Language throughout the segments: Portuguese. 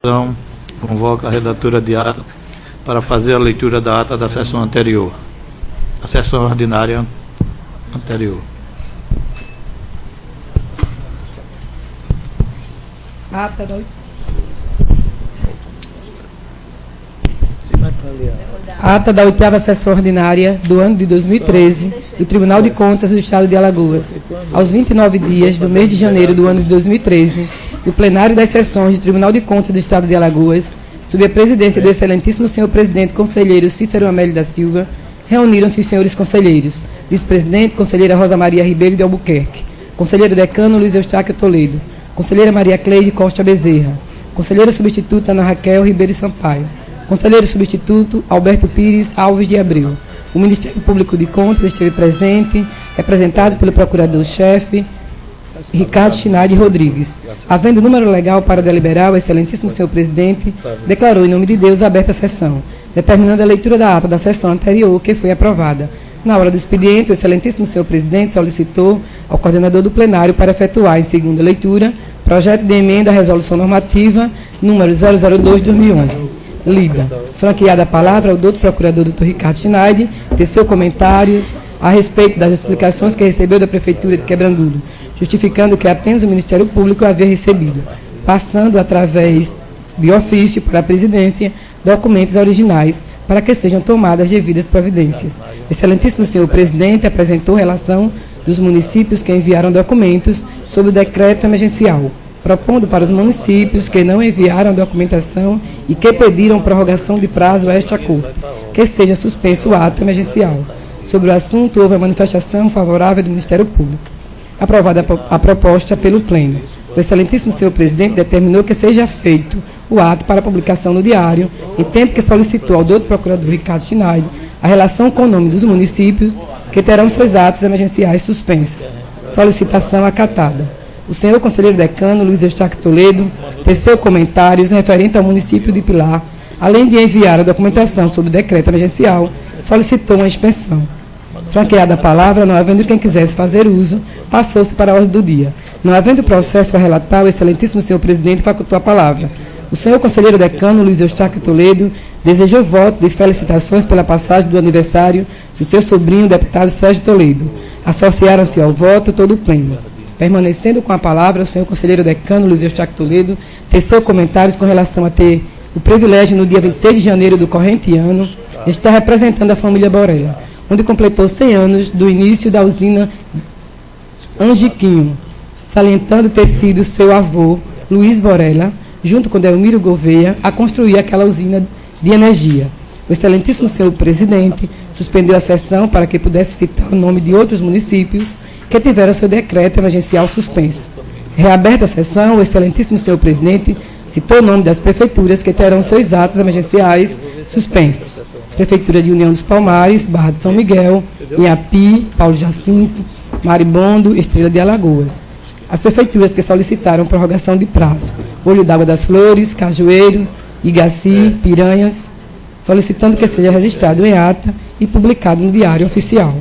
Então, convoca a redatora de ata para fazer a leitura da ata da sessão anterior, a sessão ordinária anterior. Ata da 8ª sessão ordinária do ano de 2013 do Tribunal de Contas do Estado de Alagoas. Aos 29 dias do mês de janeiro do ano de 2013, o plenário das sessões do Tribunal de Contas do Estado de Alagoas, sob a presidência do excelentíssimo senhor presidente conselheiro Cícero Amélio da Silva, reuniram-se os senhores conselheiros, vice-presidente, conselheira Rosa Maria Ribeiro de Albuquerque, conselheiro decano Luiz Eustáquio Toledo, conselheira Maria Cleide Costa Bezerra, conselheira substituta Ana Raquel Ribeiro Sampaio, conselheiro substituto Alberto Pires Alves de Abreu. O Ministério Público de Contas esteve presente, representado pelo procurador-chefe Ricardo Schneider Rodrigues. Havendo número legal para deliberar, o excelentíssimo senhor presidente declarou em nome de Deus aberta a sessão, determinando a leitura da ata da sessão anterior, que foi aprovada. Na hora do expediente, o excelentíssimo senhor presidente solicitou ao coordenador do plenário para efetuar em segunda leitura projeto de emenda à resolução normativa número 002/2011. Lida. Franqueada a palavra ao doutor procurador Dr. Ricardo Schneider, teceu comentários a respeito das explicações que recebeu da Prefeitura de Quebrangudo, justificando que apenas o Ministério Público havia recebido, passando através de ofício para a presidência documentos originais para que sejam tomadas devidas providências. Excelentíssimo senhor presidente apresentou relação dos municípios que enviaram documentos sobre o decreto emergencial, propondo para os municípios que não enviaram documentação e que pediram prorrogação de prazo a este acordo, que seja suspenso o ato emergencial. Sobre o assunto, houve a manifestação favorável do Ministério Público. Aprovada a proposta pelo Pleno, o excelentíssimo senhor presidente determinou que seja feito o ato para publicação no diário, em tempo que solicitou ao doutor procurador Ricardo Schneider a relação com o nome dos municípios que terão seus atos emergenciais suspensos. Solicitação acatada. O senhor conselheiro decano, Luiz Eustáquio Toledo, teceu comentários referentes ao município de Pilar, além de enviar a documentação sobre o decreto emergencial, solicitou uma expensão. Franqueada a palavra, não havendo quem quisesse fazer uso, passou-se para a ordem do dia. Não havendo processo a relatar, o excelentíssimo senhor presidente facultou a palavra. O senhor conselheiro decano, Luiz Eustáquio Toledo, desejou voto de felicitações pela passagem do aniversário do seu sobrinho, o deputado Sérgio Toledo. Associaram-se ao voto todo o pleno. Permanecendo com a palavra, o senhor conselheiro decano, Luiz Eustáquio Toledo, teceu comentários com relação a ter o privilégio, no dia 26 de janeiro do corrente ano, de estar representando a família Borella, onde completou 100 anos do início da usina Angiquinho, salientando ter sido seu avô, Luiz Borella, junto com Delmiro Gouveia, a construir aquela usina de energia. O excelentíssimo senhor presidente suspendeu a sessão para que pudesse citar o nome de outros municípios que tiveram seu decreto emergencial suspenso. Reaberta a sessão, o excelentíssimo senhor presidente citou o nome das prefeituras que terão seus atos emergenciais suspensos. Prefeitura de União dos Palmares, Barra de São Miguel, Inhapi, Paulo Jacinto, Maribondo, Estrela de Alagoas. As prefeituras que solicitaram prorrogação de prazo: Olho d'Água das Flores, Cajueiro, Igaci, Piranhas, solicitando que seja registrado em ata e publicado no Diário Oficial.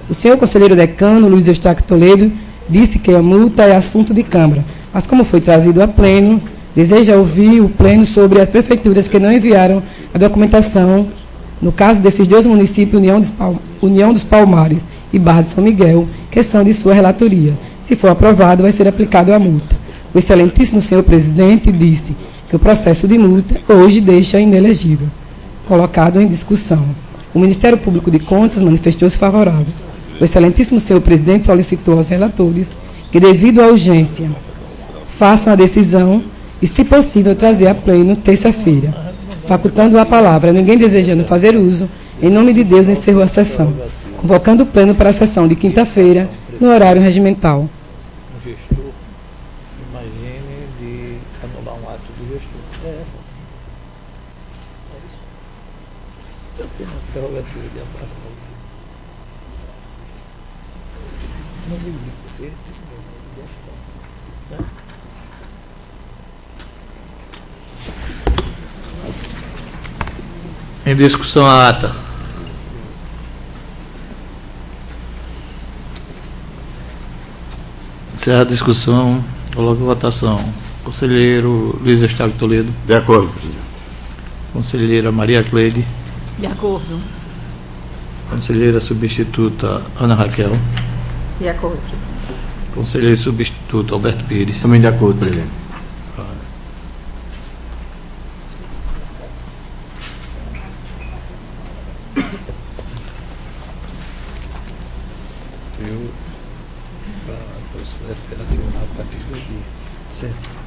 O senhor conselheiro decano, Luiz Eustáquio Toledo, disse que a multa é assunto de Câmara, mas como foi trazido a pleno, deseja ouvir o pleno sobre as prefeituras que não enviaram a documentação, no caso desses dois municípios, União dos Palmares e Barra de São Miguel, que são de sua relatoria. Se for aprovado, vai ser aplicado a multa. O excelentíssimo senhor presidente disse que o processo de multa hoje deixa inelegível, colocado em discussão. O Ministério Público de Contas manifestou-se favorável. O excelentíssimo senhor presidente solicitou aos relatores que, devido à urgência, façam a decisão e, se possível, trazer a pleno terça-feira. Facultando a palavra, ninguém desejando fazer uso, em nome de Deus, encerrou a sessão, convocando o pleno para a sessão de quinta-feira, no horário regimental. Um gestor, imagine de anular um ato do gestor. Eu tenho uma prerrogativa de abraço. Não me ligo, Em discussão a ata. Encerra a discussão. Coloque a votação. Conselheiro Luiz Eustáquio Toledo. De acordo, presidente. Conselheira Maria Cleide. De acordo. Conselheira substituta Ana Raquel. De acordo, presidente. Conselheiro substituto Alberto Pires. Também de acordo, presidente. Certo.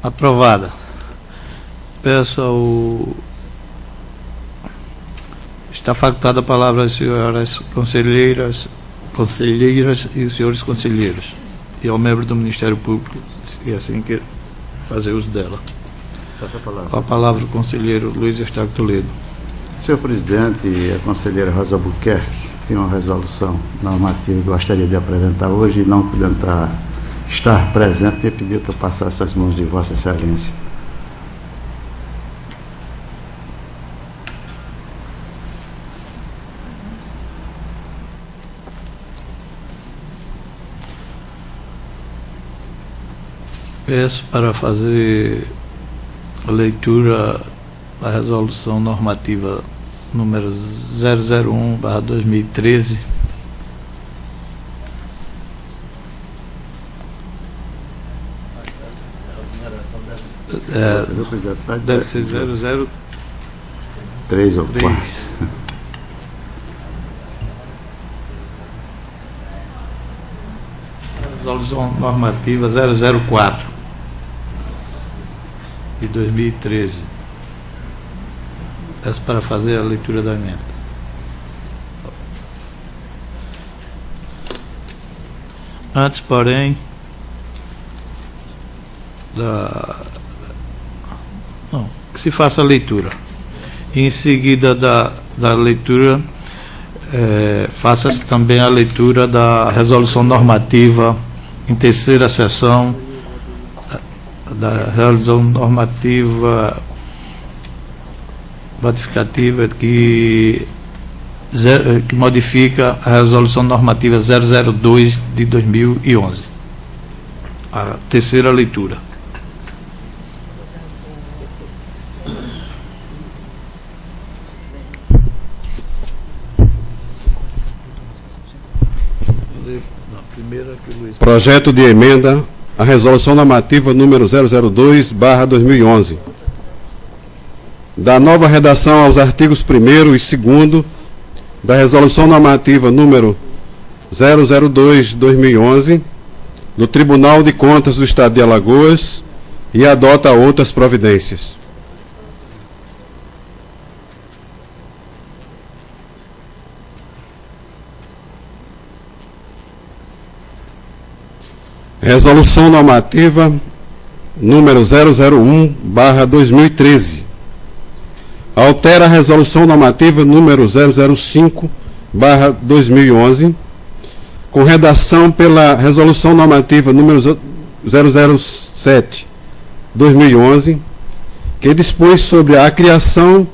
Aprovada. Peço ao... Está facultada a palavra às senhoras conselheiras e os senhores conselheiros e ao membro do Ministério Público, se assim quer fazer uso dela. Passa a palavra. Com a palavra o conselheiro Luiz Eustáquio Toledo. Senhor presidente e a conselheira Rosa Albuquerque tem uma resolução normativa que gostaria de apresentar hoje e não podendo estar presente, me pediu que eu passasse as mãos de Vossa Excelência. Peço para fazer a leitura da resolução normativa número 001/2013, deve ser 003. 3 ou 4. Resolução normativa 004 de 2013. Peço para fazer a leitura da emenda. Antes, porém, que se faça a leitura. E em seguida da leitura, faça-se também a leitura da resolução normativa em terceira sessão, da resolução normativa modificativa que modifica a resolução normativa 002 de 2011. A terceira leitura. Projeto de emenda à resolução normativa número 002/2011. Da nova redação aos artigos 1º e 2º da resolução normativa número 002/2011 do Tribunal de Contas do Estado de Alagoas e adota outras providências. Resolução normativa número 001/2013, altera a resolução normativa número 005/2011, com redação pela resolução normativa número 007/2011, que dispõe sobre a criação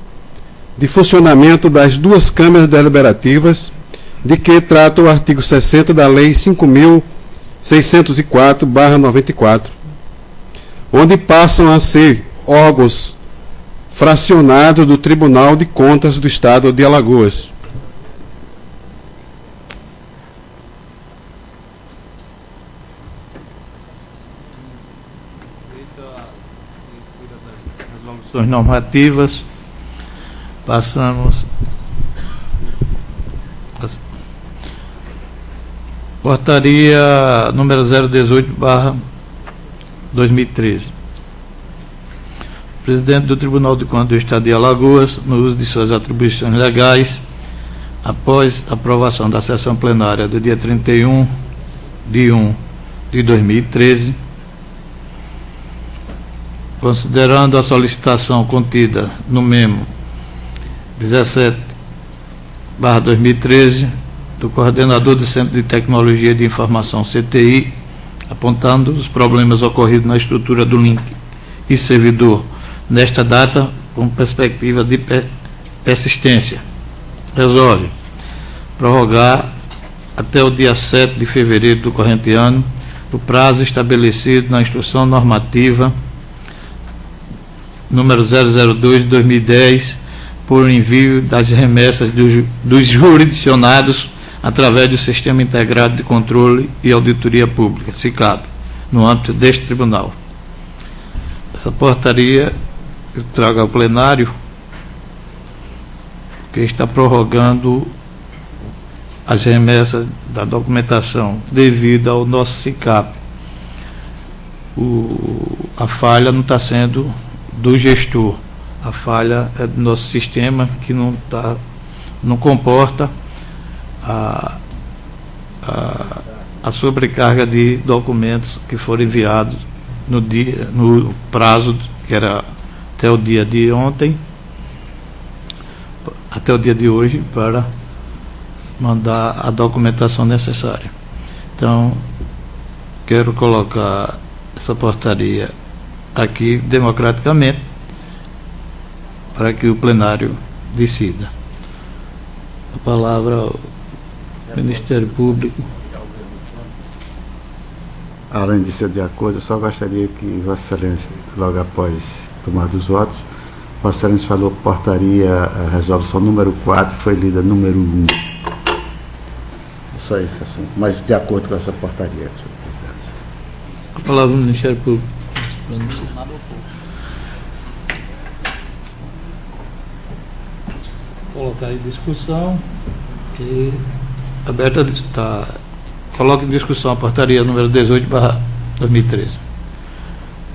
de funcionamento das duas câmaras deliberativas, de que trata o artigo 60 da Lei 5.604/94, onde passam a ser órgãos fracionados do Tribunal de Contas do Estado de Alagoas. Resoluções normativas, passamos a portaria número 018/2013. O presidente do Tribunal de Contas do Estado de Alagoas, no uso de suas atribuições legais, após a aprovação da sessão plenária do dia 31/1/2013, considerando a solicitação contida no memo 17/2013 do coordenador do Centro de Tecnologia de Informação CTI, apontando os problemas ocorridos na estrutura do link e servidor nesta data com perspectiva de persistência, resolve prorrogar até o dia 7 de fevereiro do corrente ano o prazo estabelecido na Instrução Normativa número 002/2010, por envio das remessas dos jurisdicionados através do Sistema Integrado de Controle e Auditoria Pública, SICAP, no âmbito deste tribunal. Essa portaria eu trago ao plenário, que está prorrogando as remessas da documentação devido ao nosso SICAP. A falha não está sendo do gestor, a falha é do nosso sistema, que não comporta a sobrecarga de documentos que foram enviados no prazo que era até o dia de ontem, até o dia de hoje, para mandar a documentação necessária. Então, quero colocar essa portaria aqui democraticamente para que o plenário decida. A palavra ao Ministério Público. Além de ser de acordo, eu só gostaria que Vossa Excelência, logo após tomar dos votos, Vossa Excelência falou portaria, a resolução número 4 foi lida número 1. Só esse assunto, mas de acordo com essa portaria, senhor presidente. A palavra ao Ministério Público. Colocar em discussão e aberta está. Coloque em discussão a portaria número 18/2013.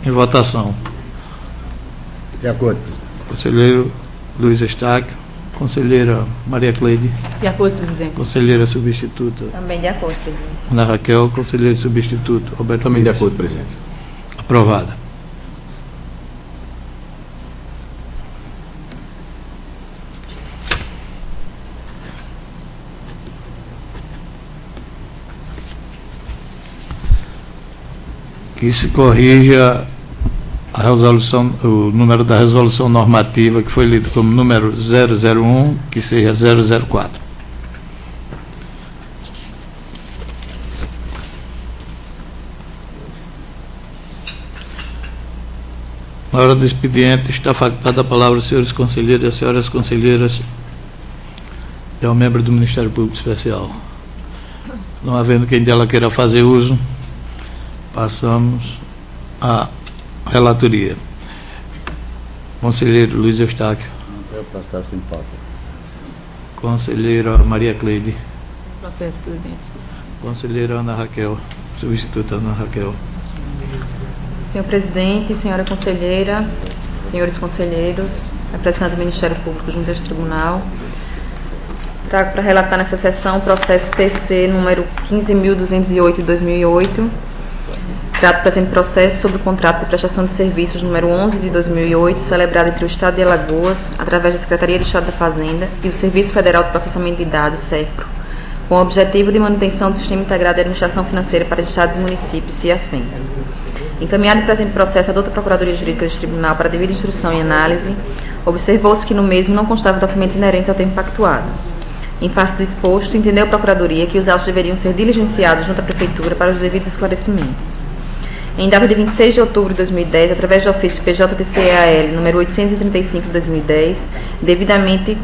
Em votação. De acordo, presidente. Conselheiro Luiz Eustáquio, conselheira Maria Cleide, De acordo, presidente. conselheira substituta Também de acordo, presidente. Ana Raquel, conselheiro substituto Roberto Também de Pires. acordo, presidente. Aprovada. Que se corrija a resolução, o número da resolução normativa que foi lido como número 001, que seja 004. Na hora do expediente, está facultada a palavra aos senhores conselheiros e às senhoras conselheiras e ao membro do Ministério Público Especial. Não havendo quem dela queira fazer uso, passamos à relatoria. Conselheiro Luiz Eustáquio. Não quero passar sem pauta. Conselheira Maria Cleide. Processo, presidente. Conselheira Ana Raquel. Substituta Ana Raquel. Senhor presidente, senhora conselheira, senhores conselheiros, representante do Ministério Público junto a este tribunal, trago para relatar nessa sessão o processo TC número 15.208 de 2008, Trato do presente processo sobre o contrato de prestação de serviços número 11 de 2008, celebrado entre o Estado de Alagoas, através da Secretaria de Estado da Fazenda e o Serviço Federal de Processamento de Dados, SERPRO, com o objetivo de manutenção do Sistema Integrado de Administração Financeira para Estados e Municípios, CIAFEM. Encaminhado o presente processo à douta Procuradoria Jurídica deste Tribunal para devida instrução e análise, observou-se que no mesmo não constavam documentos inerentes ao tempo pactuado. Em face do exposto, entendeu a Procuradoria que os autos deveriam ser diligenciados junto à Prefeitura para os devidos esclarecimentos. Em data de 26 de outubro de 2010, através do ofício PJDCEAL número 835 de 2010, devidamente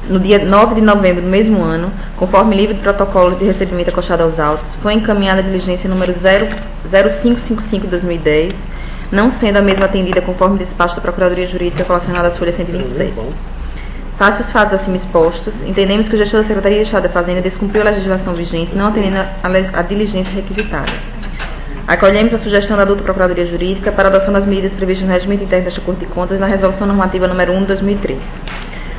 no dia 9 de novembro do mesmo ano, conforme livro de protocolo de recebimento acostado aos autos, foi encaminhada a diligência número 0555 de 2010, não sendo a mesma atendida conforme despacho da Procuradoria Jurídica relacionada às folhas 127. Face os fatos acima expostos, entendemos que o gestor da Secretaria de Estado da Fazenda descumpriu a legislação vigente, não atendendo a diligência requisitada. Acolhemos a sugestão da douta Procuradoria Jurídica para a adoção das medidas previstas no regimento interno desta Corte de Contas na Resolução Normativa número 1 de 2003.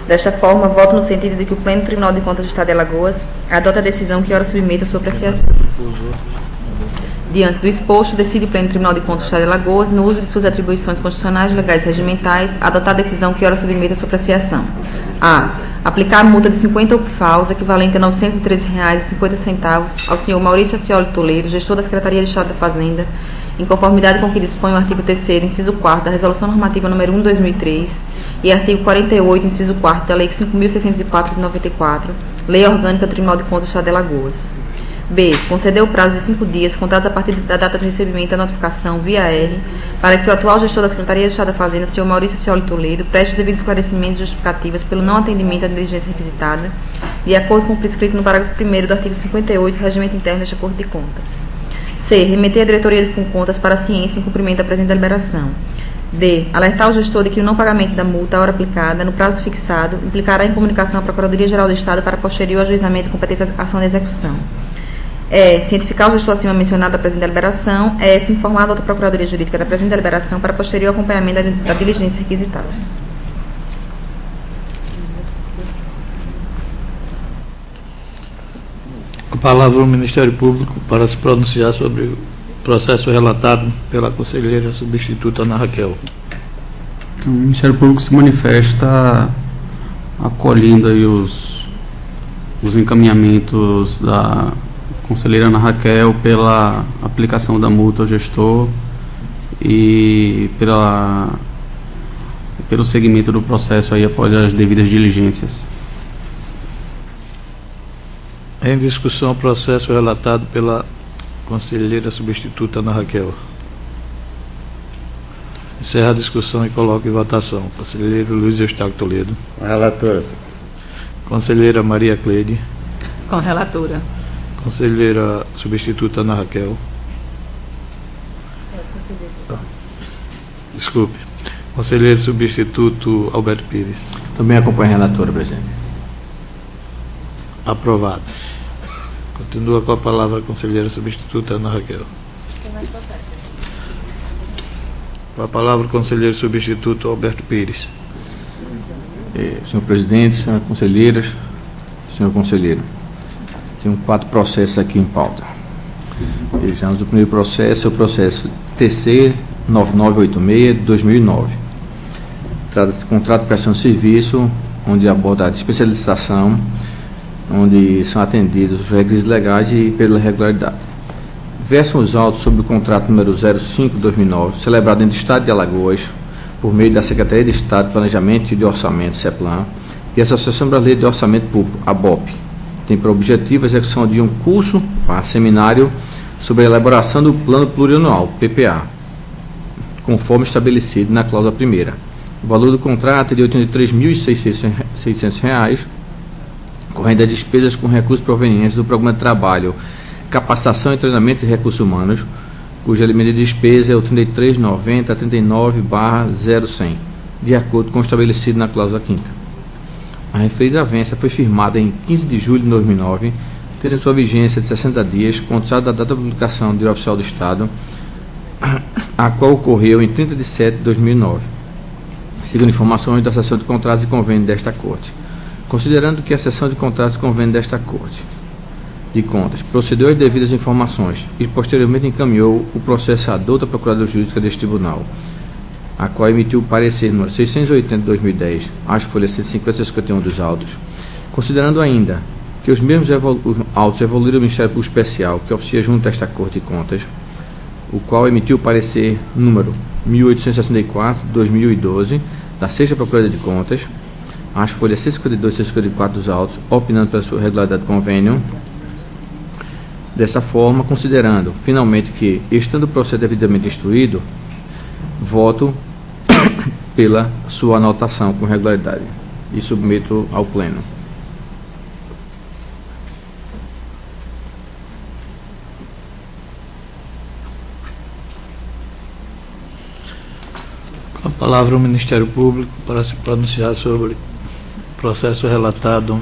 Desta forma, voto no sentido de que o Pleno Tribunal de Contas do Estado de Alagoas adota a decisão que ora submeta a sua apreciação. Diante do exposto, decide o Pleno Tribunal de Contas do Estado de Alagoas, no uso de suas atribuições constitucionais, legais e regimentais, adotar a decisão que ora submeta a sua apreciação. A. Aplicar a multa de 50 UPFAUs, equivalente a R$ 913,50 ao senhor Maurício Ascioli Toledo, gestor da Secretaria de Estado da Fazenda, em conformidade com o que dispõe o artigo 3º, inciso 4º da Resolução Normativa número 1 de 2003 e artigo 48, inciso 4º da Lei 5.604 de 94, Lei Orgânica do Tribunal de Contas do Estado de Alagoas. B. Conceder o prazo de 5 dias, contados a partir da data de recebimento da notificação via R, para que o atual gestor da Secretaria de Estado da Fazenda, senhor Maurício Ascioli Toledo, preste os devidos esclarecimentos e justificativas pelo não atendimento à diligência requisitada, de acordo com o prescrito no parágrafo 1º do artigo 58 do Regimento Interno desta Corte de Contas. C. Remeter à Diretoria de Funcontas para a ciência em cumprimento da presente deliberação. D. Alertar o gestor de que o não pagamento da multa à hora aplicada, no prazo fixado, implicará em comunicação à Procuradoria-Geral do Estado para posterior ajuizamento e competente ação de execução. E. Cientificar o gestor acima mencionado da presente deliberação. F. Informar a outra Procuradoria Jurídica da presente deliberação para posterior acompanhamento da diligência requisitada. A palavra ao Ministério Público para se pronunciar sobre o processo relatado pela conselheira substituta Ana Raquel. O Ministério Público se manifesta acolhendo aí os encaminhamentos da conselheira Ana Raquel pela aplicação da multa ao gestor e pelo seguimento do processo aí após as devidas diligências. Em discussão, o processo relatado pela conselheira substituta Ana Raquel. Encerra a discussão e coloca em votação. Conselheiro Luiz Eustáquio Toledo. Relatora. Conselheira Maria Cleide. Com a relatora. Conselheira substituta Ana Raquel. Desculpe. Conselheiro substituto Alberto Pires. Também acompanho a relatora, presidente. Aprovado. Continua com a palavra a conselheira substituta Ana Raquel. Tem mais processo. Com a palavra o conselheiro substituto Alberto Pires. Senhor presidente, senhoras conselheiras, senhor conselheiro, tenho 4 processos aqui em pauta. Vejamos, o primeiro processo é o processo TC 9986 de 2009. Trata-se de contrato de prestação de serviço, onde aborda a especialização, onde são atendidos os requisitos legais e pela regularidade. Versam os autos sobre o contrato número 05 de 2009, celebrado entre o Estado de Alagoas, por meio da Secretaria de Estado de Planejamento e de Orçamento, CEPLAN, e a Associação Brasileira de Orçamento Público, ABOP. Tem por objetivo a execução de um curso, seminário, sobre a elaboração do Plano Plurianual, PPA, conforme estabelecido na cláusula primeira. O valor do contrato é de R$ 83.600, correndo a despesas com recursos provenientes do Programa de Trabalho, Capacitação e Treinamento de Recursos Humanos, cuja limite de despesa é o 33.90.39/0100, de acordo com o estabelecido na cláusula 5ª. A referida avença foi firmada em 15 de julho de 2009, tendo sua vigência de 60 dias, contado da data da publicação do Diário Oficial do Estado, a qual ocorreu em 30 de setembro de 2009, segundo informações da Seção de Contratos e Convênios desta Corte. Considerando que a Seção de Contratos e Convênios desta Corte de Contas procedeu às devidas informações e posteriormente encaminhou o processo à douta Procuradora Jurídica deste Tribunal, a qual emitiu o parecer número 680 de 2010, às folhas 150 e 151 dos autos, considerando ainda que os mesmos autos evoluíram ao Ministério Público Especial, que oficia junto a esta Corte de Contas, o qual emitiu o parecer número 1864 de 2012, da 6ª Procuradoria de Contas, às folhas 152 e 154 dos autos, opinando pela sua regularidade do convênio. Dessa forma, considerando, finalmente, que, estando o processo devidamente instruído, voto pela sua anotação com regularidade e submeto ao Pleno. Com a palavra o Ministério Público para se pronunciar sobre o processo relatado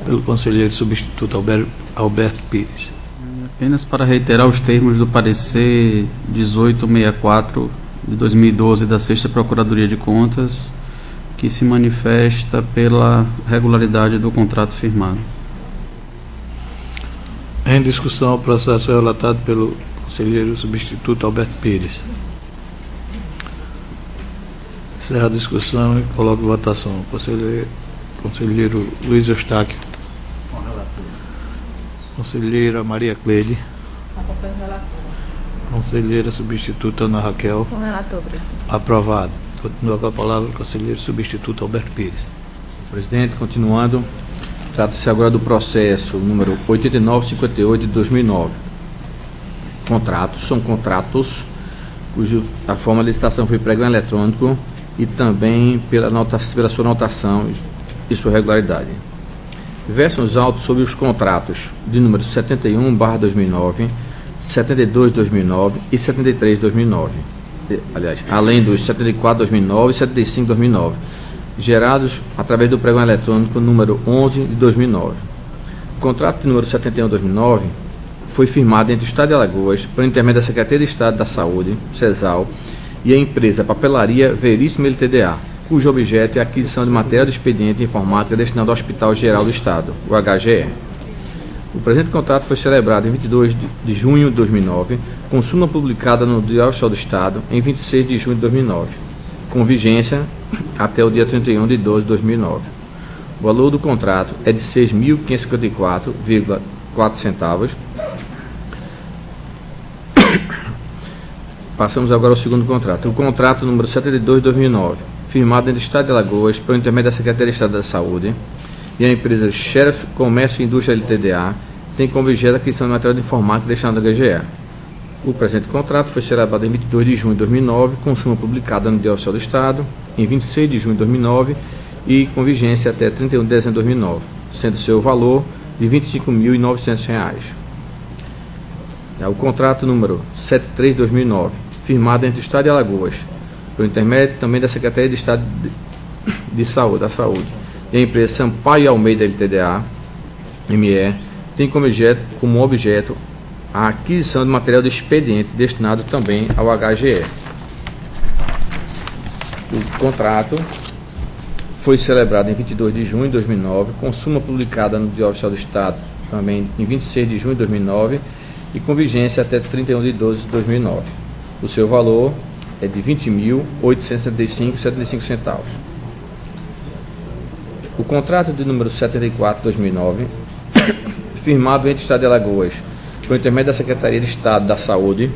pelo conselheiro substituto Alberto Pires. Apenas para reiterar os termos do parecer 1864 de 2012 da 6ª Procuradoria de Contas, que se manifesta pela regularidade do contrato firmado. Em discussão, o processo relatado pelo conselheiro substituto Alberto Pires. Encerra a discussão e coloco em votação. Conselheiro Luiz Eustáquio. Conselheira Maria Cleide. Conselheira substituta Ana Raquel. Com o relator, presidente. Aprovado. Continua com a palavra o conselheiro substituto Alberto Pires. Presidente, continuando, trata-se agora do processo número 8958 de 2009. São contratos a forma de licitação foi pregão eletrônico e também pela sua anotação e sua regularidade. Versam os autos sobre os contratos de número 71/2009, 72/2009 e 73/2009. Aliás, além dos 74/2009 e 75/2009, gerados através do pregão eletrônico número 11 de 2009. O contrato de número 71/2009 foi firmado entre o Estado de Alagoas, por intermédio da Secretaria de Estado da Saúde, CESAL, e a empresa Papelaria Veríssima LTDA, cujo objeto é a aquisição de material de expediente informática destinado ao Hospital Geral do Estado, o HGE. O presente contrato foi celebrado em 22 de junho de 2009, com súmula publicada no Diário Oficial do Estado em 26 de junho de 2009, com vigência até o dia 31 de 12 de 2009. O valor do contrato é de R$ 6.554,04. Passamos agora ao segundo contrato. O contrato número 72 de 2009, firmado entre o Estado de Alagoas, por intermédio da Secretaria de Estado da Saúde, e a empresa Sheriff Comércio e Indústria LTDA, tem como objeto a aquisição de material de informática destinado ao HGE. O presente contrato foi celebrado em 22 de junho de 2009, com súmula publicada no Diário Oficial do Estado, em 26 de junho de 2009, e com vigência até 31 de dezembro de 2009, sendo seu valor de R$ 25.900. O contrato número 73 de 2009, firmado entre o Estado de Alagoas, por intermédio também da Secretaria de Estado de Saúde, da Saúde, e a empresa Sampaio Almeida LTDA, ME, tem como objeto a aquisição de material de expediente destinado também ao HGE. O contrato foi celebrado em 22 de junho de 2009, com súmula publicada no Diário Oficial do Estado também em 26 de junho de 2009 e com vigência até 31 de 12 de 2009. O seu valor é de R$ 20.875,75. O contrato de número 74 de 2009, firmado entre o Estado de Alagoas, por intermédio da Secretaria de Estado da Saúde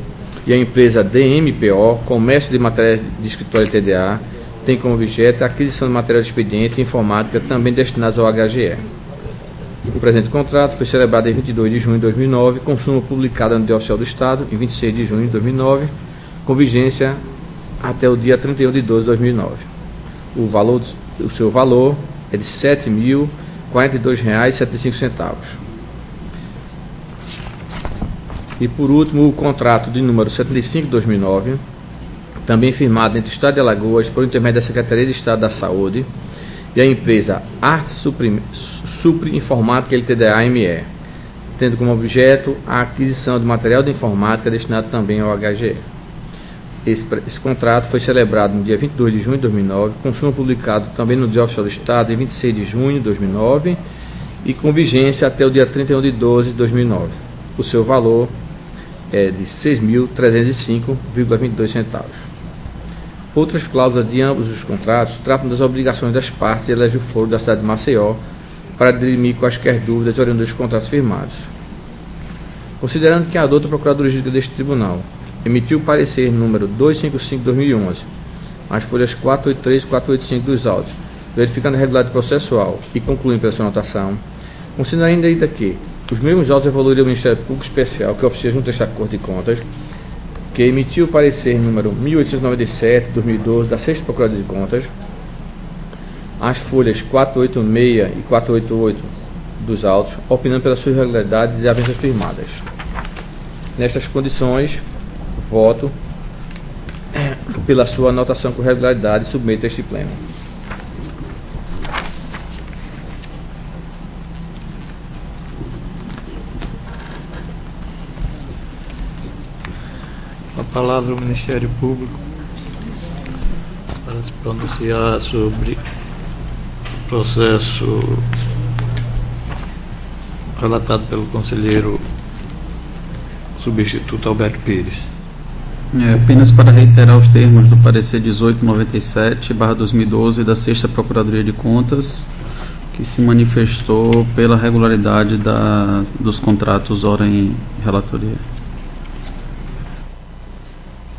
e a empresa DMPO, Comércio de Materiais de Escritório TDA, tem como objeto a aquisição de material de expediente e informática também destinados ao HGE. O presente contrato foi celebrado em 22 de junho de 2009, com súmula publicada no Diário Oficial do Estado em 26 de junho de 2009, com vigência até o dia 31 de 12 de 2009. O seu valor é de R$ 7.042,75. E por último, o contrato de número 75 de 2009, também firmado entre o Estado de Alagoas por intermédio da Secretaria de Estado da Saúde e a empresa Arte Supri Informática LTDA ME, tendo como objeto a aquisição de material de informática destinado também ao HGE. Esse contrato foi celebrado no dia 22 de junho de 2009, com súmula publicado também no Diário Oficial do Estado em 26 de junho de 2009 e com vigência até o dia 31 de 12 de 2009. O seu valor é de R$ 6.305,22 centavos. Outras cláusulas de ambos os contratos tratam das obrigações das partes e elege o foro da cidade de Maceió para dirimir quaisquer dúvidas oriundas dos contratos firmados. Considerando que a douta Procuradoria Jurídica deste Tribunal emitiu o parecer número 255/2011, as folhas 483 e 485 dos autos, verificando a regularidade processual e concluindo pela sua anotação, considerando ainda que os mesmos autos evoluíram ao Ministério Público Especial, que oficia junto a esta Corte de Contas, que emitiu o parecer número 1897/2012 da 6ª Procuradoria de Contas, as folhas 486 e 488 dos autos, opinando pelas suas irregularidades e avenças firmadas. Nestas condições, voto pela sua anotação com regularidade e submeto a este pleno. A palavra ao Ministério Público para se pronunciar sobre o processo relatado pelo conselheiro substituto Alberto Pires. Apenas para reiterar os termos do parecer 1897/2012 da 6ª Procuradoria de Contas, que se manifestou pela regularidade dos contratos ora em relatoria.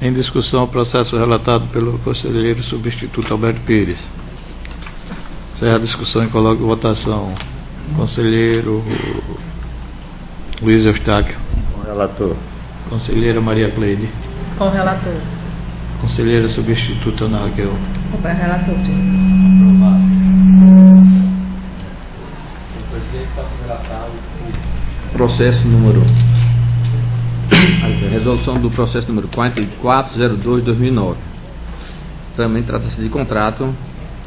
Em discussão, o processo relatado pelo conselheiro substituto Alberto Pires. Encerra a discussão e coloco em votação. Conselheiro Luiz Eustáquio. Com o relator. Conselheira Maria Cleide. Com o relator. Conselheira substituta Ana Raquel. Com o relator. Processo número... Resolução do processo número 4402/2009. Também trata-se de contrato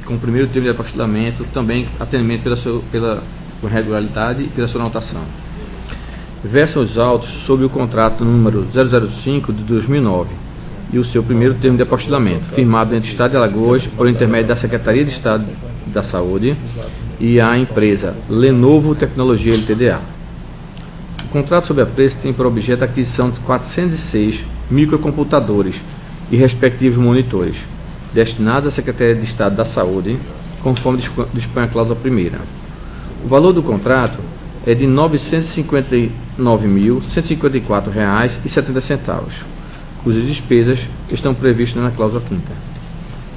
com o primeiro termo de apostilamento, também atendimento pela regularidade e pela sua anotação. Versam os autos sobre o contrato número 005 de 2009 e o seu primeiro termo de apostilamento, firmado entre o Estado de Alagoas por intermédio da Secretaria de Estado da Saúde e a empresa Lenovo Tecnologia Ltda. O contrato sob apreço tem por objeto a aquisição de 406 microcomputadores e respectivos monitores, destinados à Secretaria de Estado da Saúde, conforme dispõe a cláusula primeira. O valor do contrato é de R$ 959.154,70, cujas despesas estão previstas na cláusula quinta.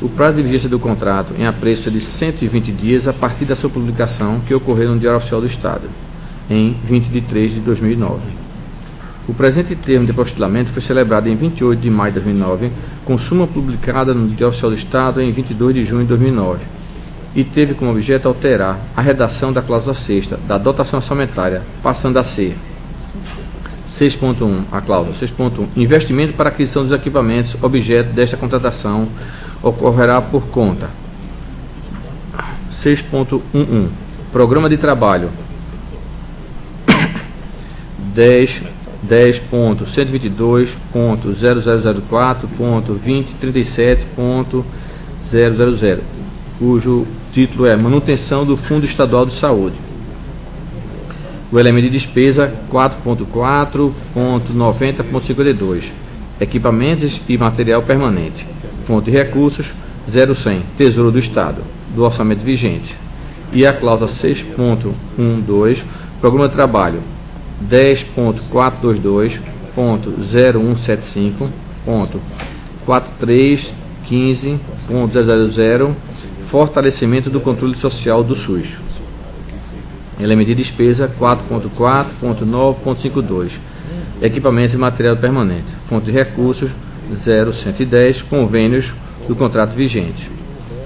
O prazo de vigência do contrato em apreço é de 120 dias a partir da sua publicação, que ocorreu no Diário Oficial do Estado, em 20 de 3 de 2009. O presente termo de apostilamento foi celebrado em 28 de maio de 2009, com súmula publicada no Diário Oficial do Estado em 22 de junho de 2009, e teve como objeto alterar a redação da cláusula 6ª da dotação orçamentária, passando a ser 6.1, a cláusula 6.1, investimento para aquisição dos equipamentos objeto desta contratação ocorrerá por conta. 6.11, programa de trabalho 10.122.0004.2037.000, cujo título é Manutenção do Fundo Estadual de Saúde. O elemento de despesa 4.4.90.52, equipamentos e material permanente. Fonte de recursos 0100, Tesouro do Estado, do orçamento vigente. E a cláusula 6.12, Programa de Trabalho 10.422.0175.4315.000, fortalecimento do controle social do SUS. Elemento de despesa 4.4.9.52, equipamentos e material permanente. Fonte de recursos 0110, convênios do contrato vigente.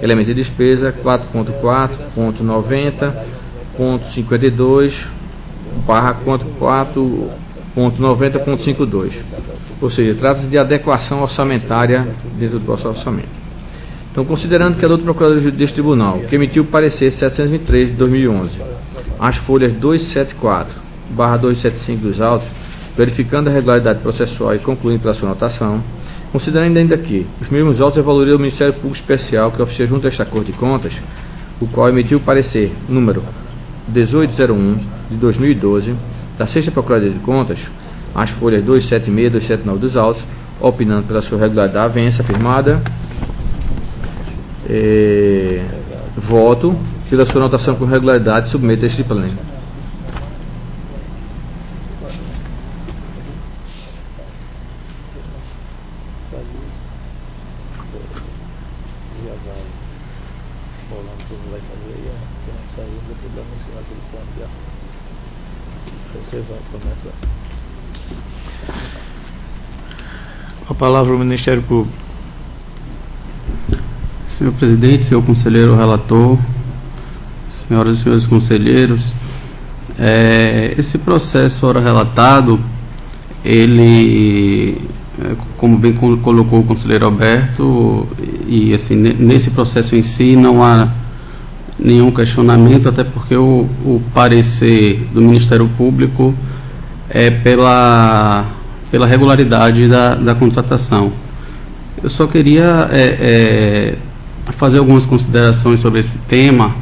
Elemento de despesa 4.4.90.52 barra 4.90.52, ou seja, trata-se de adequação orçamentária dentro do nosso orçamento. Então, considerando que a douta Procuradora deste Tribunal, que emitiu o parecer 723 de 2011, as folhas 274/275 dos autos, verificando a regularidade processual e concluindo pela sua anotação, considerando ainda que os mesmos autos evoluíram o Ministério Público Especial, que oficia junto a esta Corte de Contas, o qual emitiu o parecer número 1801 de 2012 da 6ª Procuradoria de Contas, as folhas 276 e 279 dos autos, opinando pela sua regularidade, vença afirmada. Voto pela sua anotação com regularidade, submeto este pleno. A palavra ao Ministério Público. Senhor presidente, senhor conselheiro relator, senhoras e senhores conselheiros, esse processo ora relatado, ele, como bem colocou o conselheiro Alberto, e assim, nesse processo em si não há nenhum questionamento, até porque o parecer do Ministério Público é pela regularidade da contratação. Eu só queria fazer algumas considerações sobre esse tema,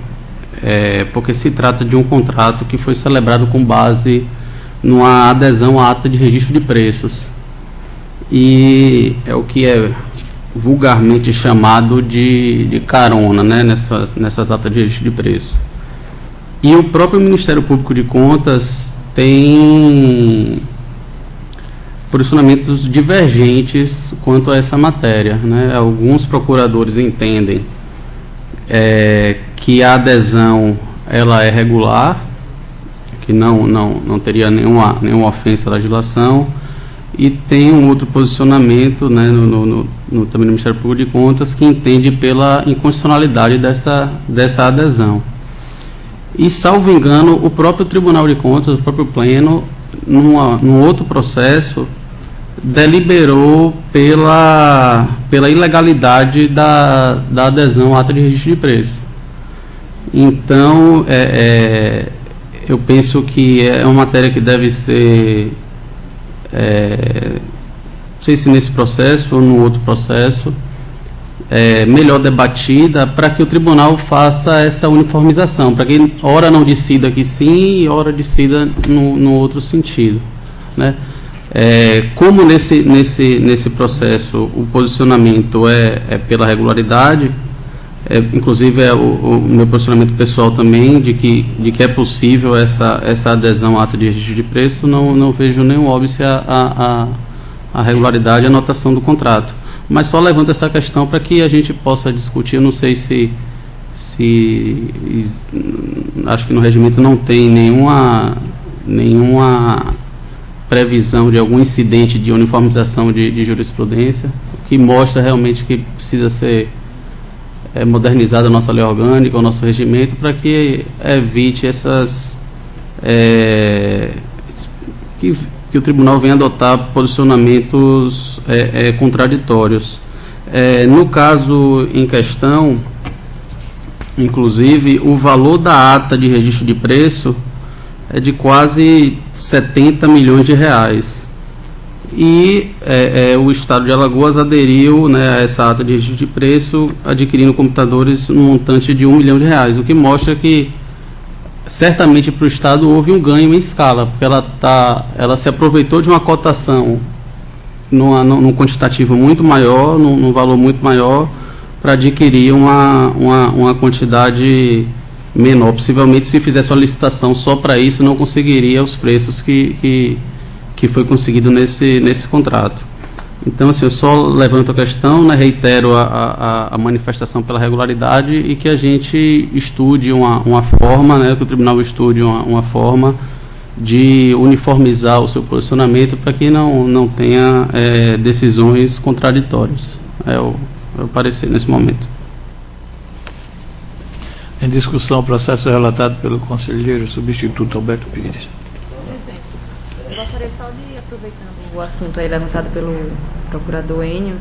porque se trata de um contrato que foi celebrado com base numa adesão à ata de registro de preços, e é o que é vulgarmente chamado de carona, né, nessas atas de registro de preços. E o próprio Ministério Público de Contas tem posicionamentos divergentes quanto a essa matéria, né? Alguns procuradores entendem que a adesão ela é regular, que não teria nenhuma ofensa à legislação, e tem um outro posicionamento, né, também no Ministério Público de Contas, que entende pela inconstitucionalidade dessa adesão. E, salvo engano, o próprio Tribunal de Contas, o próprio Pleno, num outro processo, deliberou pela ilegalidade da adesão à ata de registro de preço. Então, eu penso que é uma matéria que deve ser, não sei se nesse processo ou no outro processo, melhor debatida, para que o tribunal faça essa uniformização, para que ora não decida que sim e ora decida no outro sentido, né? Como nesse processo o posicionamento é pela regularidade, inclusive o meu posicionamento pessoal também, de que é possível essa adesão à ata de registro de preço, não vejo nenhum óbice à regularidade e à anotação do contrato. Mas só levanto essa questão para que a gente possa discutir. Eu não sei se acho que no regimento não tem nenhuma previsão de algum incidente de uniformização de jurisprudência, que mostra realmente que precisa ser modernizada a nossa lei orgânica, o nosso regimento, para que evite que o tribunal venha adotar posicionamentos contraditórios. No caso em questão, inclusive, o valor da ata de registro de preço é de quase 70 milhões de reais. E o Estado de Alagoas aderiu, né, a essa ata de registro de preço, adquirindo computadores no montante de R$1 milhão, o que mostra que certamente para o Estado houve um ganho em escala, porque ela se aproveitou de uma cotação num quantitativo muito maior, num valor muito maior, para adquirir uma quantidade menor. Possivelmente, se fizesse uma licitação só para isso, não conseguiria os preços que foi conseguido nesse contrato. Então, assim, eu só levanto a questão, né, reitero a manifestação pela regularidade, e que a gente estude uma forma, né, que o tribunal estude uma forma de uniformizar o seu posicionamento, para que não tenha decisões contraditórias. É o parecer nesse momento. Em discussão, processo relatado pelo conselheiro substituto Alberto Pires. Presidente, eu gostaria só de, aproveitando o assunto aí levantado pelo procurador Enio,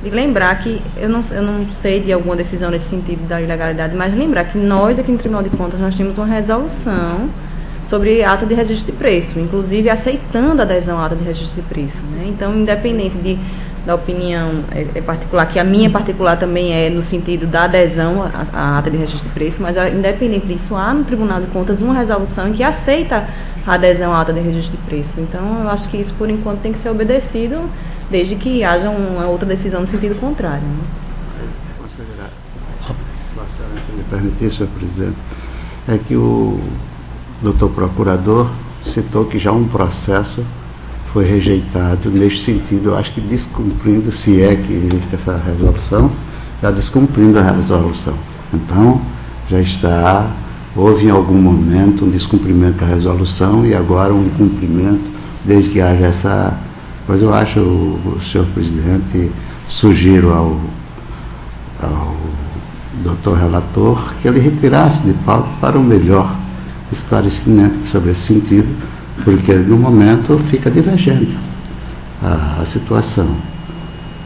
de lembrar que, eu não sei de alguma decisão nesse sentido da ilegalidade, mas lembrar que nós aqui no Tribunal de Contas, nós temos uma resolução sobre ata de registro de preço, inclusive aceitando a adesão à ata de registro de preço, né? Então, independente da opinião particular, que a minha particular também é no sentido da adesão à ata de registro de preço, mas independente disso, há no Tribunal de Contas uma resolução em que aceita a adesão à ata de registro de preço. Então, eu acho que isso, por enquanto, tem que ser obedecido, desde que haja uma outra decisão no sentido contrário. Né? Se Vossa Excelência me permitir, senhor presidente, é que o doutor procurador citou que já um processo foi rejeitado neste sentido, acho que descumprindo, se é que existe essa resolução, já descumprindo a resolução. Então, já está, houve em algum momento um descumprimento da resolução e agora um cumprimento, desde que haja essa coisa. Eu acho, o senhor presidente, sugiro ao doutor relator que ele retirasse de pauta para um melhor esclarecimento sobre esse sentido, porque no momento fica divergente a situação.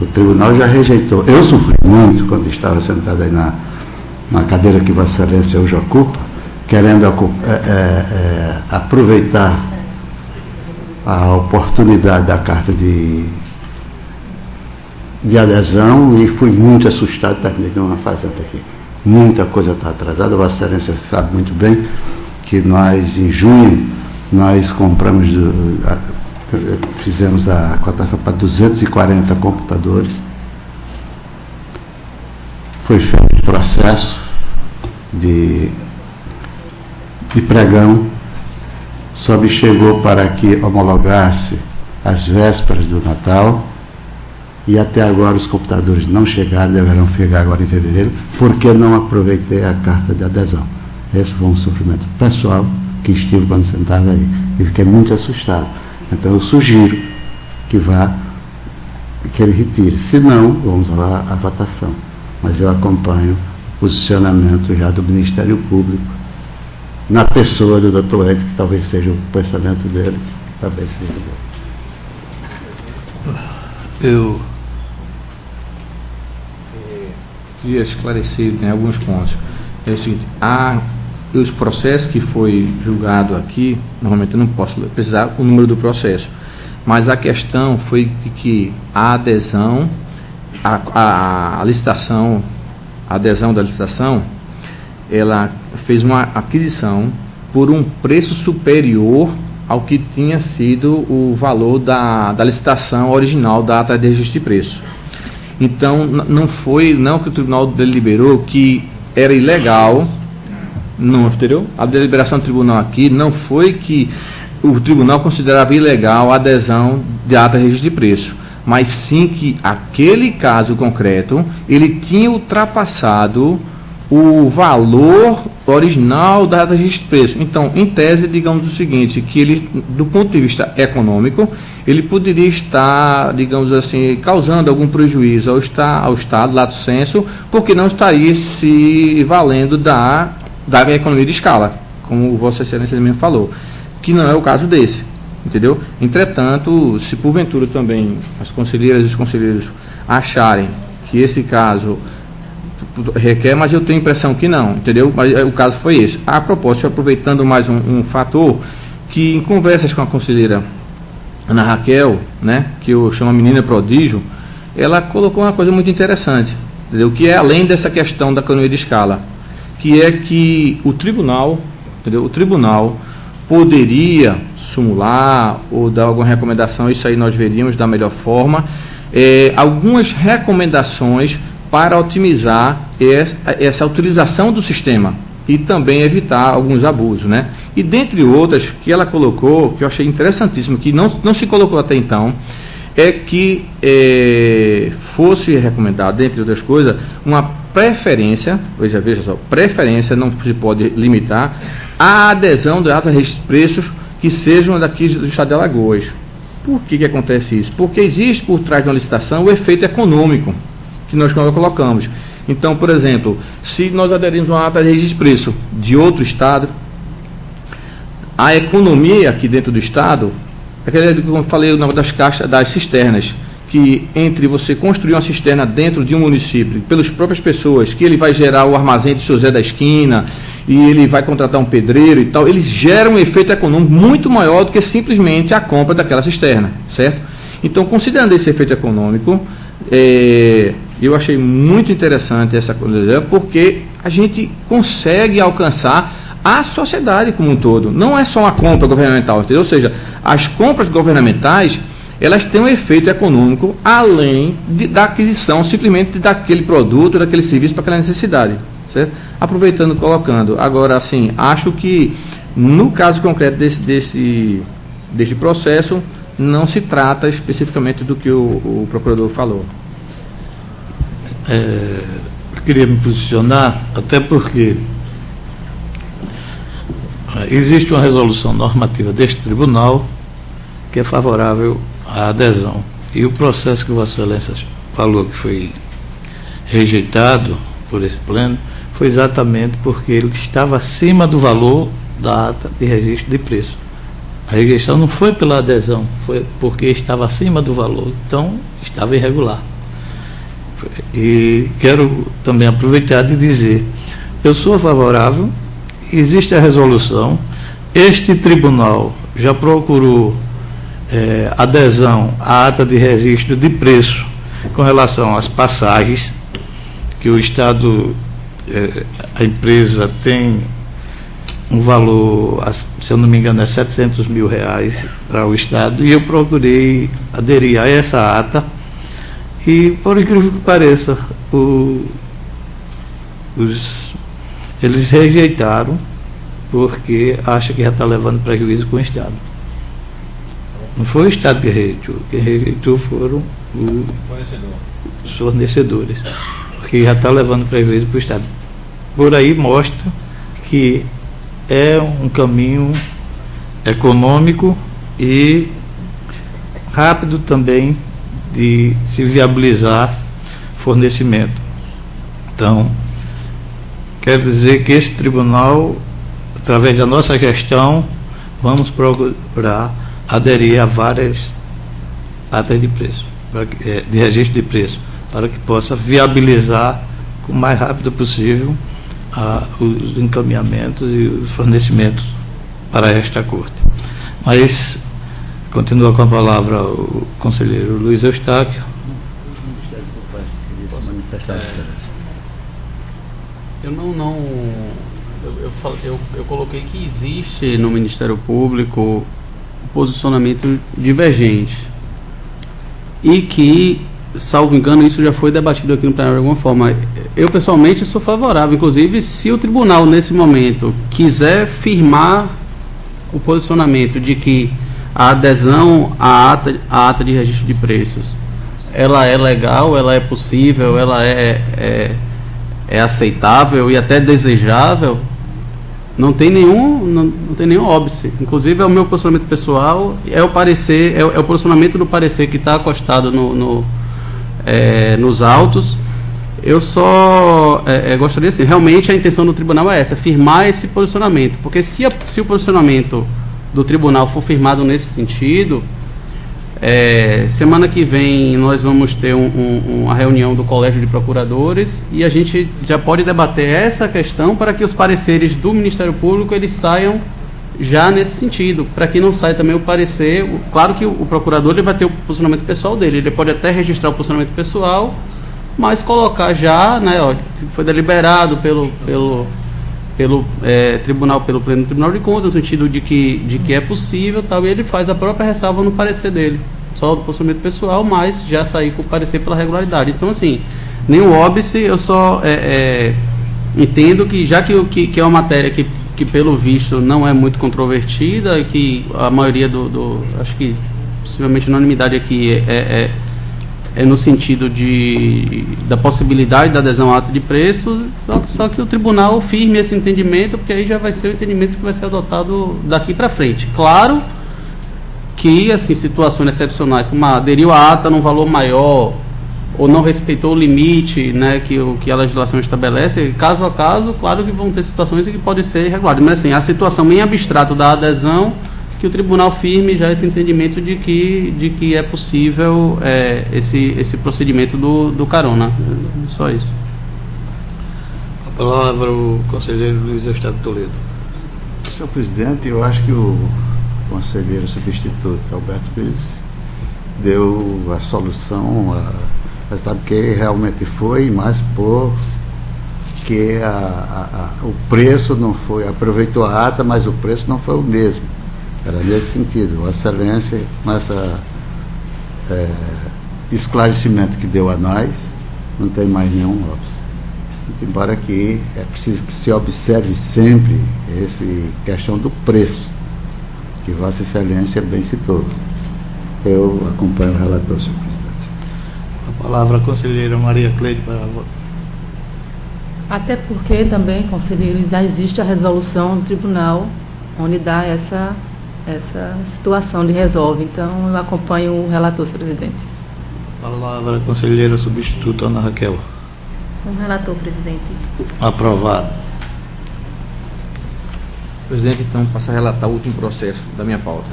O tribunal já rejeitou. Eu sofri muito quando estava sentado aí na cadeira que Vossa Excelência hoje ocupa, querendo aproveitar a oportunidade da carta de adesão, e fui muito assustado. Terminei de uma fazenda aqui. Muita coisa está atrasada. Vossa Excelência sabe muito bem que nós, em junho, nós compramos, fizemos a cotação para 240 computadores. Foi feito o processo de pregão, só me chegou para que homologasse as vésperas do Natal, e até agora os computadores não chegaram, deverão chegar agora em fevereiro, porque não aproveitei a carta de adesão. Esse foi um sofrimento pessoal que estive quando sentado aí, e fiquei muito assustado. Então eu sugiro que ele retire, se não, vamos lá à votação. Mas eu acompanho o posicionamento já do Ministério Público, na pessoa do Dr. Edson, que talvez seja o pensamento dele, talvez seja dele. Eu queria esclarecer, né, alguns pontos. É o seguinte: os processos que foi julgado aqui, normalmente eu não posso precisar o número do processo, mas a questão foi de que a adesão, a licitação, a adesão da licitação, ela fez uma aquisição por um preço superior ao que tinha sido o valor da licitação original da ata de registro de preço. Então, não que o tribunal deliberou que era ilegal, não, entendeu? A deliberação do tribunal aqui não foi que o tribunal considerava ilegal a adesão de ata de registro de preço, mas sim que aquele caso concreto, ele tinha ultrapassado o valor original da ata de registro de preço. Então, em tese, digamos o seguinte, que ele, do ponto de vista econômico, ele poderia estar, digamos assim, causando algum prejuízo ao Estado, lato sensu, porque não estaria se valendo da economia de escala, como Vossa Excelência mesmo falou, que não é o caso desse, entendeu? Entretanto, se porventura também as conselheiras e os conselheiros acharem que esse caso requer, mas eu tenho a impressão que não, entendeu? Mas o caso foi esse. A propósito, aproveitando mais um fator, que em conversas com a conselheira Ana Raquel, né, que eu chamo a menina prodígio, ela colocou uma coisa muito interessante, entendeu? Que é além dessa questão da economia de escala, que é que o tribunal, entendeu? O tribunal poderia sumular ou dar alguma recomendação, isso aí nós veríamos da melhor forma, algumas recomendações para otimizar essa utilização do sistema e também evitar alguns abusos, né? E dentre outras que ela colocou, que eu achei interessantíssimo, que não se colocou até então, é que fosse recomendado, dentre outras coisas, uma preferência, veja só, preferência, não se pode limitar, a adesão de atas de preços que sejam daqui do estado de Alagoas. Por que acontece isso? Porque existe por trás de uma licitação o efeito econômico que nós colocamos. Então, por exemplo, se nós aderirmos a uma ata de registro de preço de outro estado, a economia aqui dentro do estado, como eu falei, das cisternas, que entre você construir uma cisterna dentro de um município, pelas próprias pessoas, que ele vai gerar o armazém do seu Zé da esquina, e ele vai contratar um pedreiro e tal, eles geram um efeito econômico muito maior do que simplesmente a compra daquela cisterna, certo? Então, considerando esse efeito econômico, eu achei muito interessante essa coisa, porque a gente consegue alcançar a sociedade como um todo. Não é só uma compra governamental, entendeu? Ou seja, as compras governamentais, elas têm um efeito econômico além da aquisição simplesmente daquele produto, daquele serviço para aquela necessidade, certo? Aproveitando, colocando. Agora, assim, acho que no caso concreto desse processo, não se trata especificamente do que o procurador falou. Eu queria me posicionar, até porque existe uma resolução normativa deste tribunal que é favorável à adesão. E o processo que Vossa Excelência falou que foi rejeitado por esse pleno foi exatamente porque ele estava acima do valor da ata de registro de preço. A rejeição não foi pela adesão, foi porque estava acima do valor, então estava irregular. E quero também aproveitar de dizer, eu sou favorável, existe a resolução, este tribunal já procurou adesão à ata de registro de preço com relação às passagens, que o Estado, a empresa tem um valor, se eu não me engano, é R$700 mil para o Estado, e eu procurei aderir a essa ata, e, por incrível que pareça, eles rejeitaram, porque acham que já está levando prejuízo com o Estado. Não foi o Estado que rejeitou, quem rejeitou foram os fornecedores, porque já está levando prejuízo para o Estado. Por aí mostra que é um caminho econômico e rápido também de se viabilizar fornecimento. Então, quero dizer que esse tribunal, através da nossa gestão, vamos procurar aderir a várias atas de preço, de registro de preço, para que possa viabilizar o mais rápido possível os encaminhamentos e os fornecimentos para esta corte. Mas continua com a palavra o conselheiro Luiz Eustáquio. Eu coloquei que existe no Ministério Público posicionamento divergente e que, salvo engano, isso já foi debatido aqui no plenário de alguma forma. Eu pessoalmente sou favorável, inclusive, se o tribunal nesse momento quiser firmar o posicionamento de que a adesão à ata de registro de preços, ela é legal, ela é possível, ela é aceitável e até desejável, não tem nenhum óbice. Inclusive, é o meu posicionamento pessoal, é o posicionamento do parecer que está acostado nos autos. Eu só gostaria, assim, realmente a intenção do tribunal é essa, firmar esse posicionamento, porque se o posicionamento do tribunal for firmado nesse sentido, semana que vem nós vamos ter uma reunião do Colégio de Procuradores e a gente já pode debater essa questão para que os pareceres do Ministério Público eles saiam já nesse sentido, para que não saia também o parecer. Claro que o procurador ele vai ter o posicionamento pessoal dele, ele pode até registrar o posicionamento pessoal, mas colocar já, né, que foi deliberado pelo tribunal, pelo Pleno do Tribunal de Contas, no sentido de que é possível, tal, e ele faz a própria ressalva no parecer dele, só do posicionamento pessoal, mas já sair com o parecer pela regularidade. Então, assim, nenhum óbice, eu só entendo que, já que é uma matéria que pelo visto não é muito controvertida, que a maioria acho que possivelmente unanimidade aqui é no sentido da possibilidade da adesão à ata de preço, só que o tribunal firme esse entendimento, porque aí já vai ser o entendimento que vai ser adotado daqui para frente. Claro que, assim, situações excepcionais, como aderiu à ata num valor maior, ou não respeitou o limite, né, que a legislação estabelece, caso a caso, claro que vão ter situações que podem ser irregulares, mas assim, a situação em abstrato da adesão, que o tribunal firme já esse entendimento de que é possível esse procedimento do carona. Só isso. A palavra o conselheiro Luiz Eustáquio Toledo. Senhor presidente, eu acho que o conselheiro substituto Alberto Pires deu a solução, sabe que realmente foi, mas porque o preço não foi, aproveitou a ata, mas o preço não foi o mesmo. Era nesse sentido. Vossa Excelência, com essa esclarecimento que deu a nós, não tem mais nenhum óbice. Embora que é preciso que se observe sempre essa questão do preço, que Vossa Excelência bem citou. Eu acompanho o relator, senhor presidente. A palavra à conselheira Maria Cleide para a voto. Até porque também, conselheiro, já existe a resolução do tribunal onde dá essa situação de resolve. Então, eu acompanho o relator, senhor presidente. Palavra à conselheira substituta Ana Raquel. Com o relator, presidente. Aprovado. Presidente, então, passo a relatar o último processo da minha pauta.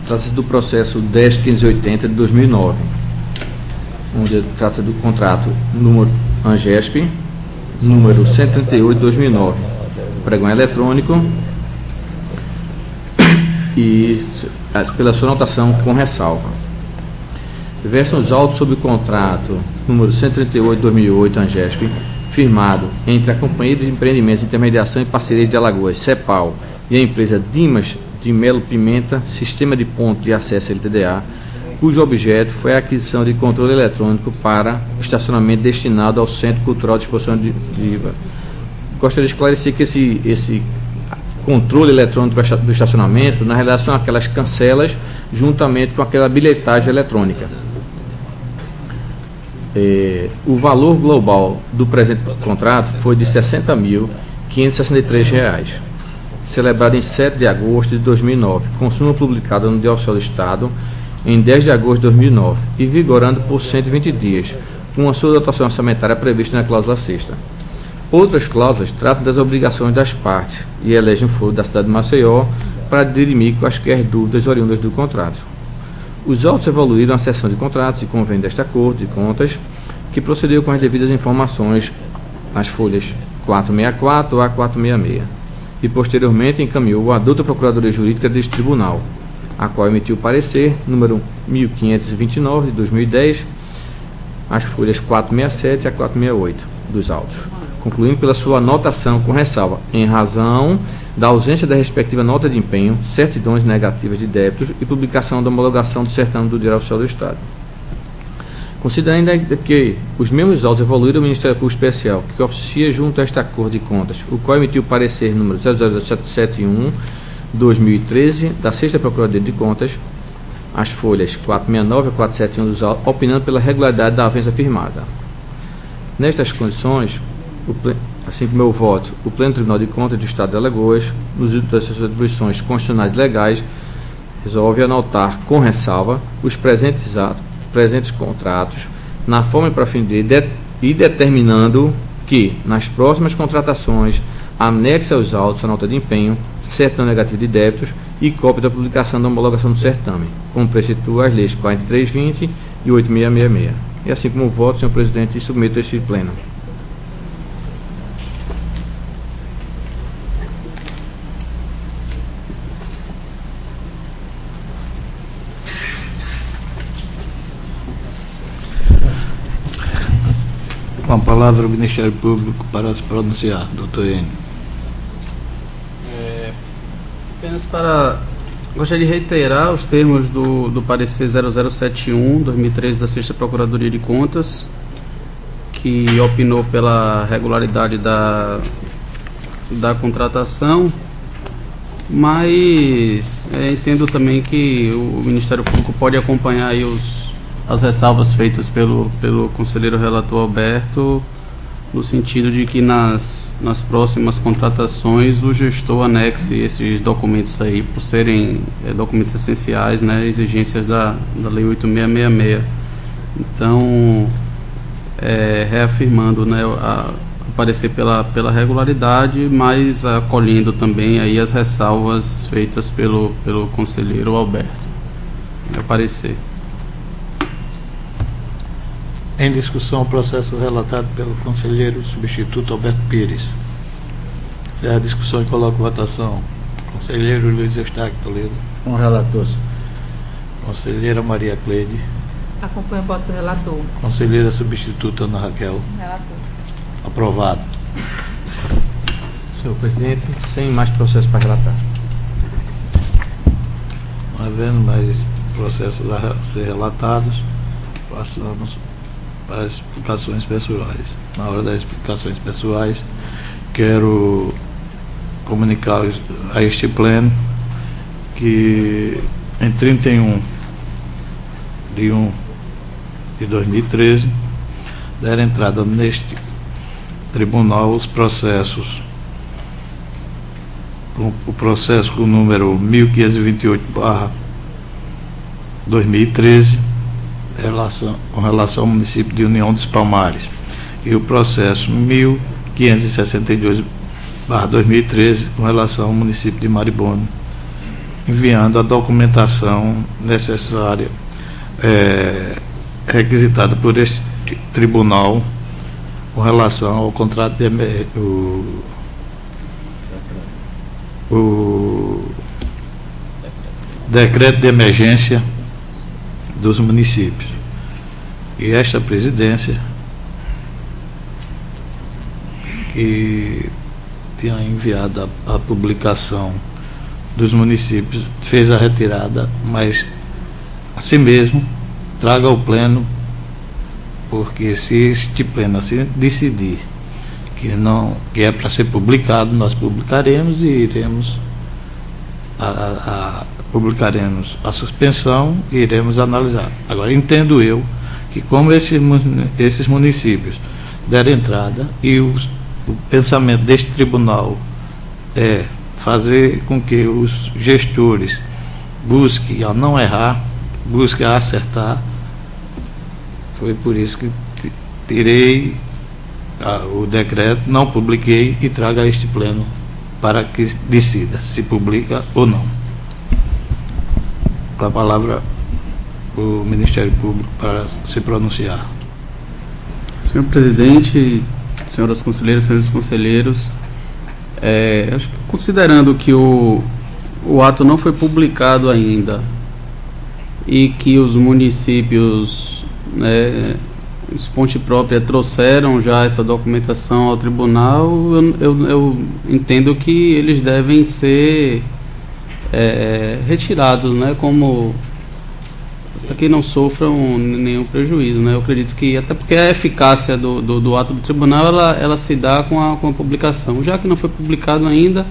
Trata-se do processo 10.580 de 2009, onde trata-se do contrato número ANGESP, número 138 de 2009, pregão eletrônico, e pela sua anotação com ressalva. Versam os autos sobre o contrato número 138 de 2008, ANGESP, firmado entre a Companhia de Empreendimentos de Intermediação e Parceria de Alagoas, CEPAL, e a empresa Dimas de Melo Pimenta, Sistema de Ponto de Acesso LTDA, cujo objeto foi a aquisição de controle eletrônico para estacionamento destinado ao Centro Cultural de Exposição de Gostaria de esclarecer que esse controle eletrônico do estacionamento, na realidade, são aquelas cancelas juntamente com aquela bilhetagem eletrônica. O valor global do presente contrato foi de R$ 60.563, celebrado em 7 de agosto de 2009, com súmula publicada no Diário Oficial do Estado em 10 de agosto de 2009 e vigorando por 120 dias, com a sua dotação orçamentária prevista na cláusula 6ª. Outras cláusulas tratam das obrigações das partes e elegem o foro da cidade de Maceió para dirimir quaisquer dúvidas oriundas do contrato. Os autos evoluíram à seção de contratos e convênio desta Corte de Contas, que procedeu com as devidas informações nas folhas 464 a 466 e posteriormente encaminhou à douta Procuradoria Jurídica deste Tribunal, a qual emitiu o parecer número 1529 de 2010, as folhas 467 a 468 dos autos, concluindo pela sua anotação com ressalva, em razão da ausência da respectiva nota de empenho, certidões negativas de débitos e publicação da homologação do certame do Diário Oficial do Estado. Considerando ainda que os mesmos autos evoluíram ao Ministério Público Especial, que oficia junto a esta Corte de Contas, o qual emitiu o parecer número 00771/2013 da 6ª Procuradoria de Contas, as folhas 469 a 471 dos autos, opinando pela regularidade da avença firmada. Nestas condições, assim como eu voto, o Pleno Tribunal de Contas do Estado de Alagoas, nos usos das suas atribuições constitucionais legais, resolve anotar com ressalva os presentes contratos na forma e para fim de e determinando que, nas próximas contratações, anexe aos autos a nota de empenho, certidão negativa de débitos e cópia da publicação da homologação do certame, como prestitua as leis 4320 e 8666. E assim como voto, senhor presidente, submeto a este pleno. Com a palavra o Ministério Público para se pronunciar, doutor Enio. Apenas para... Gostaria de reiterar os termos do parecer 0071/2013 da 6ª Procuradoria de Contas, que opinou pela regularidade da contratação, mas entendo também que o Ministério Público pode acompanhar aí as ressalvas feitas pelo conselheiro relator Alberto, no sentido de que nas próximas contratações o gestor anexe esses documentos aí, por serem documentos essenciais, né, exigências da Lei 8666. Então, reafirmando, né, parecer pela regularidade, mas acolhendo também aí as ressalvas feitas pelo conselheiro Alberto. Parecer. Em discussão, o processo relatado pelo conselheiro substituto Alberto Pires. Encerra a discussão e coloco votação. Conselheiro Luiz Eustáquio Toledo. Com o relator, senhor. Conselheira Maria Cleide. Acompanho o voto do relator. Conselheira substituta Ana Raquel. Relator. Aprovado. Senhor presidente, sem mais processo para relatar. Não havendo mais processos a ser relatados, passamos para as explicações pessoais. Na hora das explicações pessoais, quero comunicar a este pleno que em 31 de 1 de 2013 deram entrada neste tribunal os processos, o processo com o número 1528/2013 com relação ao município de União dos Palmares, e o processo 1562/2013 com relação ao município de Maribona, enviando a documentação necessária requisitada por este tribunal com relação ao contrato de o decreto de emergência dos municípios. E esta presidência, que tinha enviado a publicação dos municípios, fez a retirada, mas assim mesmo traga ao pleno, porque se este pleno assim decidir que é para ser publicado, nós publicaremos e iremos publicaremos a suspensão e iremos analisar. Agora, entendo eu que como esses municípios deram entrada e o pensamento deste tribunal é fazer com que os gestores busquem a não errar, busquem a acertar, foi por isso que tirei o decreto, não publiquei e trago a este pleno para que decida se publica ou não. Com a palavra o Ministério Público para se pronunciar. Senhor presidente, senhoras conselheiras, senhores conselheiros, acho que considerando que o ato não foi publicado ainda e que os municípios, de ponte própria, trouxeram já essa documentação ao tribunal, eu entendo que eles devem ser retirados, como para que não sofram nenhum prejuízo, Eu acredito que, até porque a eficácia do ato do tribunal ela se dá com a publicação. Já que não foi publicado ainda,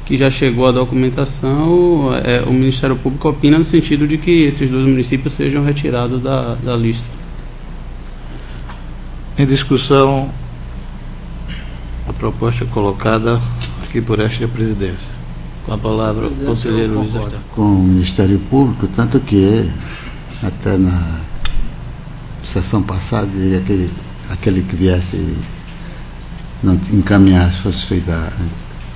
que já chegou a documentação, o Ministério Público opina no sentido de que esses dois municípios sejam retirados da lista. Em discussão, a proposta colocada aqui por esta presidência. Com a palavra, o conselheiro Luiz Arthur. Com o Ministério Público, tanto que até na sessão passada, aquele que viesse não encaminhar, fosse feita,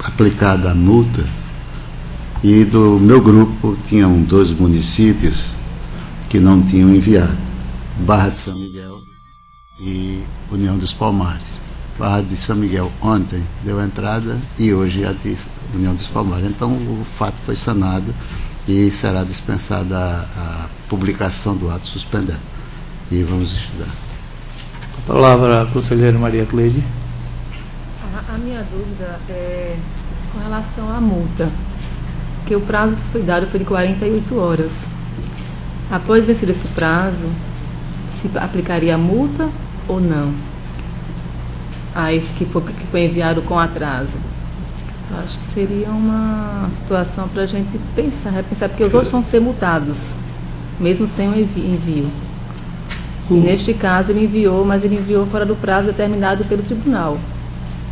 aplicada a multa, e do meu grupo tinham 12 municípios que não tinham enviado: Barra de São Miguel e União dos Palmares. Barra de São Miguel ontem deu entrada e hoje a de União dos Palmares. Então o fato foi sanado e será dispensada a publicação do ato suspendendo. E vamos estudar. Com a palavra a conselheira Maria Cleide. A minha dúvida é com relação à multa, que o prazo que foi dado foi de 48 horas. Após vencido esse prazo, se aplicaria a multa ou não a esse que foi enviado com atraso? Eu acho que seria uma situação para a gente repensar, porque os outros vão ser multados, mesmo sem o envio. Neste caso ele enviou, mas ele enviou fora do prazo determinado pelo tribunal,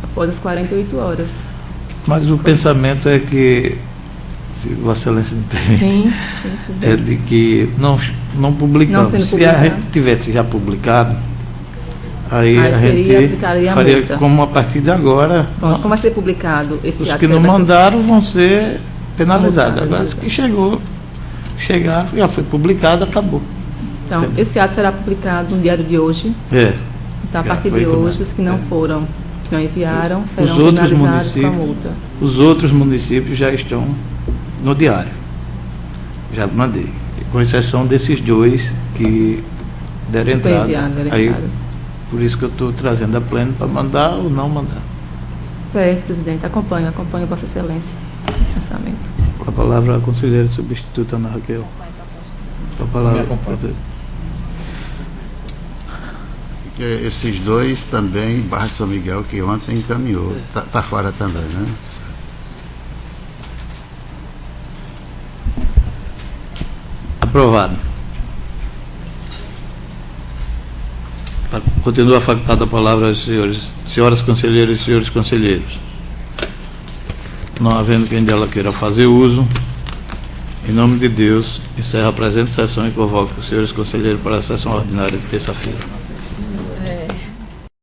após as 48 horas. Mas o pensamento é que, se Vossa Excelência me permite, é de que não publicamos. Não se a gente tivesse já publicado, aí a gente faria como a partir de agora. Bom, como vai ser publicado esse os ato? Os que não mandaram vão ser penalizados. Agora, os que chegaram, já foi publicado, acabou. Então, entendeu? Esse ato será publicado no diário de hoje. Então, a partir de hoje, os que não foram, que não enviaram, serão penalizados com a multa. Os outros municípios já estão no diário. Já mandei. com exceção desses dois que deram entrada. Aí, por isso que eu estou trazendo a pleno para mandar ou não mandar. Certo, presidente. Acompanho Vossa Excelência. Pensamento. Com a palavra a conselheira substituta Ana Raquel. Com a palavra. Esses dois também, Barra de São Miguel, que ontem encaminhou. Está fora também, né? Aprovado. Continua facultada a palavra aos senhoras conselheiras e senhores conselheiros. Não havendo quem dela queira fazer uso, em nome de Deus, encerro a presente sessão e convoco os senhores conselheiros para a sessão ordinária de terça-feira.